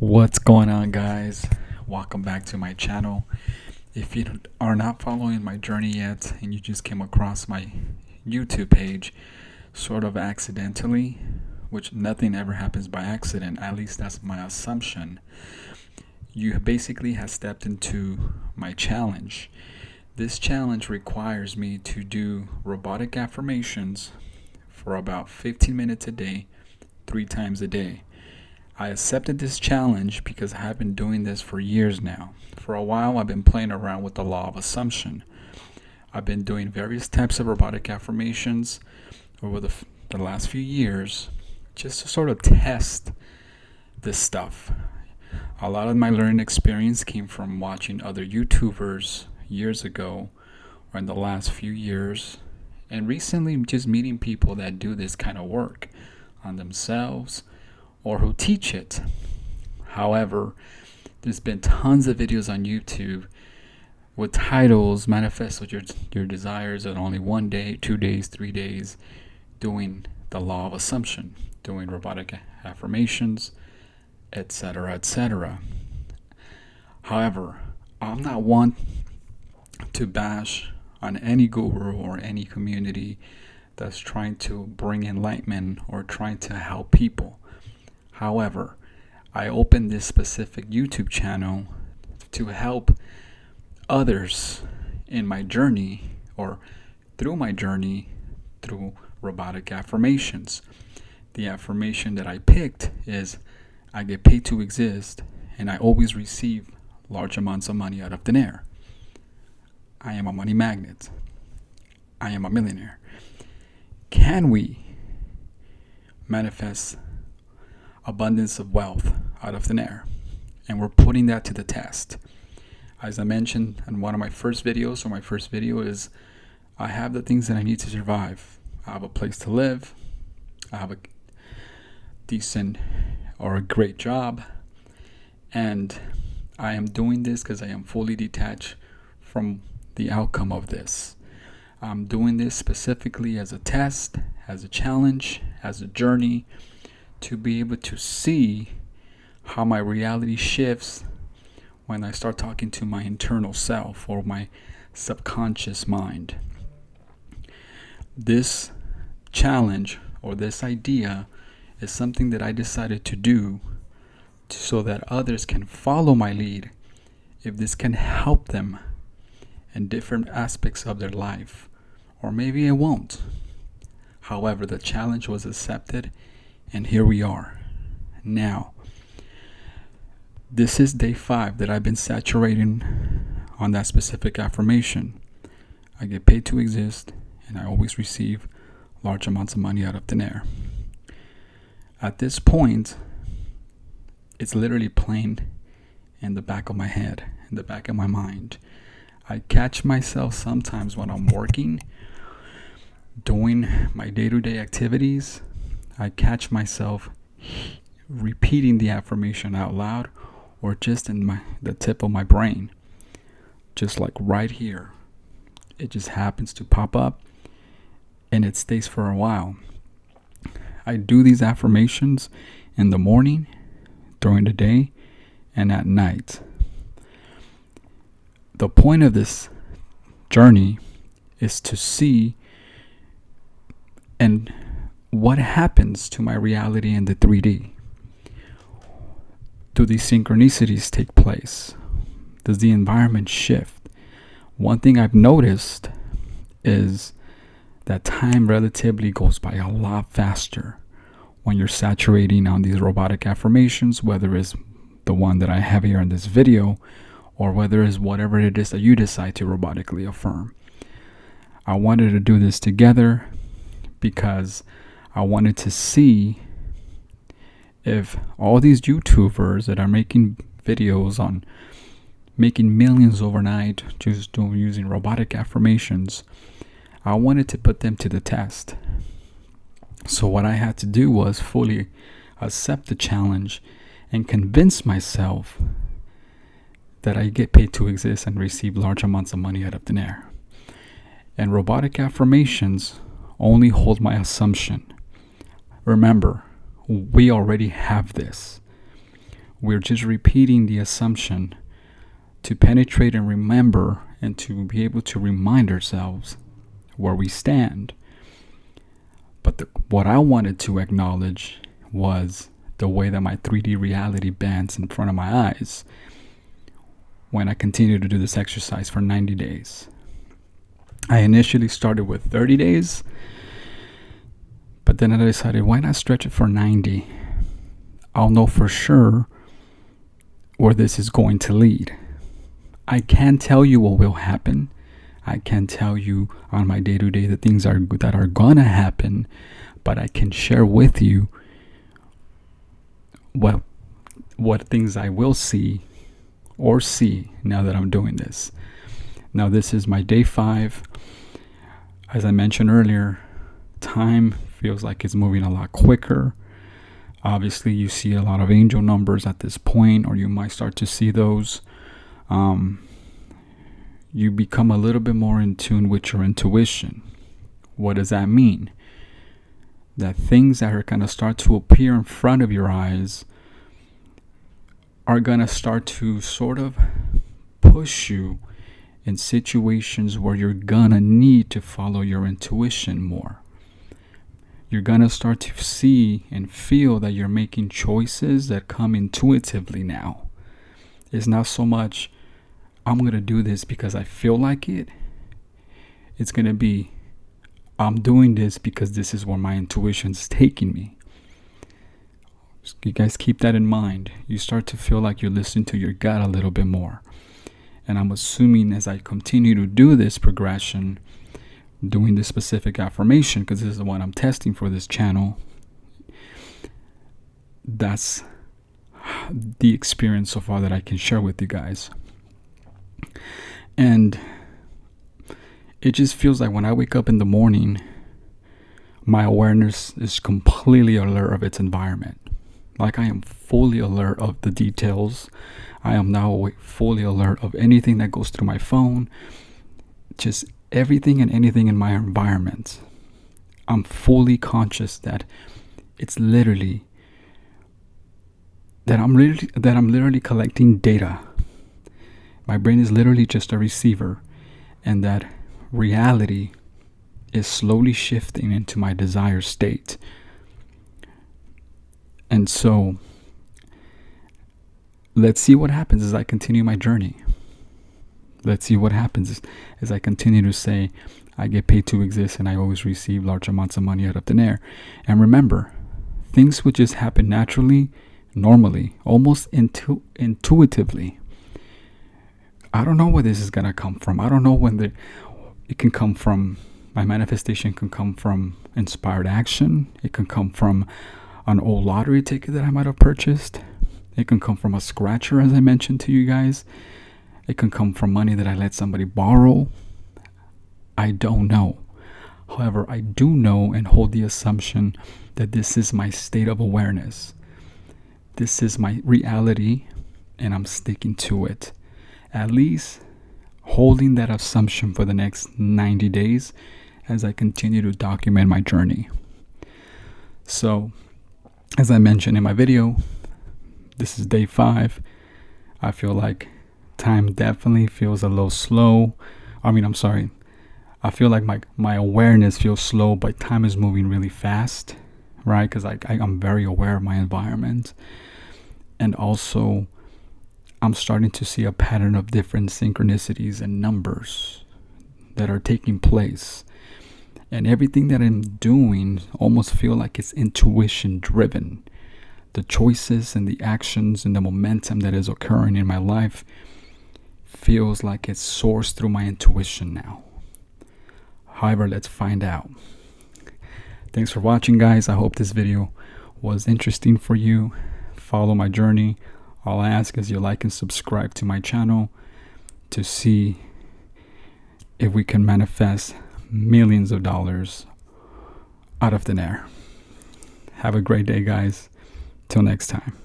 What's going on, guys? Welcome back to my channel. If you are not following my journey yet and you just came across my YouTube page sort of accidentally, which nothing ever happens by accident, at least that's my assumption, you basically have stepped into my challenge. This challenge requires me to do robotic affirmations for about 15 minutes a day, 3 times a day. I accepted this challenge because I have been doing this for years now. For a while, I've been playing around with the law of assumption. I've been doing various types of robotic affirmations over the last few years just to sort of test this stuff. A lot of my learning experience came from watching other YouTubers years ago or in the last few years, and recently just meeting people that do this kind of work on themselves or who teach it. However, there's been tons of videos on YouTube with titles manifest with your desires in only 1 day, 2 days, 3 days, doing the law of assumption, doing robotic affirmations, etc., etc. However, I'm not one to bash on any guru or any community that's trying to bring enlightenment or trying to help people. However, I opened this specific YouTube channel to help others in my journey or through my journey through robotic affirmations. The affirmation that I picked is I get paid to exist and I always receive large amounts of money out of thin air. I am a money magnet. I am a millionaire. Can we manifest abundance of wealth out of thin air? And we're putting that to the test. As I mentioned in one of my first videos, or my first video is, I have the things that I need to survive. I have a place to live. I have a decent or a great job. And I am doing this because I am fully detached from the outcome of this. I'm doing this specifically as a test, as a challenge, as a journey, to be able to see how my reality shifts when I start talking to my internal self or my subconscious mind. This challenge or this idea is something that I decided to do so that others can follow my lead if this can help them in different aspects of their life, or maybe it won't. However, the challenge was accepted, and here we are. Now, this is day 5 that I've been saturating on that specific affirmation. I get paid to exist, and I always receive large amounts of money out of thin air. At this point, it's literally playing in the back of my head, in the back of my mind. I catch myself sometimes when I'm working, doing my day-to-day activities. I catch myself repeating the affirmation out loud or just in the tip of my brain, just like right here. It just happens to pop up and it stays for a while. I do these affirmations in the morning, during the day, and at night. The point of this journey is to see and what happens to my reality in the 3D. Do these synchronicities take place? Does the environment shift? One thing I've noticed is that time relatively goes by a lot faster when you're saturating on these robotic affirmations, whether it's the one that I have here in this video or whether it's whatever it is that you decide to robotically affirm. I wanted to do this together because I wanted to see if all these YouTubers that are making videos on making millions overnight just using robotic affirmations, I wanted to put them to the test. So what I had to do was fully accept the challenge and convince myself that I get paid to exist and receive large amounts of money out of thin air. And robotic affirmations only hold my assumption. Remember, we already have this. we're just repeating the assumption to penetrate and remember and to be able to remind ourselves where we stand. But what I wanted to acknowledge was the way that my 3D reality bends in front of my eyes when I continue to do this exercise for 90 days. I initially started with 30 days, but then I decided, why not stretch it for 90? I'll know for sure where this is going to lead. I can't tell you what will happen. I can't tell you on my day-to-day the things that are gonna happen, but I can share with you what things I will see now that I'm doing this. Now this is my day 5. As I mentioned earlier, time feels like it's moving a lot quicker. Obviously, you see a lot of angel numbers at this point, or you might start to see those. You become a little bit more in tune with your intuition. What does that mean? That things that are going to start to appear in front of your eyes are going to start to sort of push you in situations where you're going to need to follow your intuition more. You're going to start to see and feel that you're making choices that come intuitively now. It's not so much, I'm going to do this because I feel like it. It's going to be, I'm doing this because this is where my intuition's taking me. You guys keep that in mind. You start to feel like you're listening to your gut a little bit more. And I'm assuming as I continue to do this progression, doing this specific affirmation, because this is the one I'm testing for this channel, that's the experience so far that I can share with you guys. And it just feels like when I wake up in the morning, my awareness is completely alert of its environment. Like I am fully alert of the details. I am now fully alert of anything that goes through my phone, just everything and anything in my environment. I'm fully conscious that it's literally that I'm literally collecting data. My brain is literally just a receiver, and that reality is slowly shifting into my desired state. And so let's see what happens as I continue my journey. Let's see what happens as I continue to say, I get paid to exist and I always receive large amounts of money out of thin air. And remember, things would just happen naturally, normally, almost intuitively. I don't know where this is going to come from. I don't know when it can come from. My manifestation can come from inspired action. It can come from an old lottery ticket that I might have purchased. It can come from a scratcher, as I mentioned to you guys. It can come from money that I let somebody borrow. I don't know. However, I do know and hold the assumption that this is my state of awareness. This is my reality, and I'm sticking to it. At least holding that assumption for the next 90 days as I continue to document my journey. So, as I mentioned in my video, this is day 5. I feel like time definitely feels a little slow. I feel like my awareness feels slow, but time is moving really fast, right? Because I'm very aware of my environment. And also, I'm starting to see a pattern of different synchronicities and numbers that are taking place. And everything that I'm doing almost feel like it's intuition driven. The choices and the actions and the momentum that is occurring in my life feels like it's sourced through my intuition now. However, let's find out. Thanks for watching, guys. I hope this video was interesting for you. Follow my journey. All I ask is you like and subscribe to my channel to see if we can manifest millions of dollars out of thin air. Have a great day, guys. Till next time.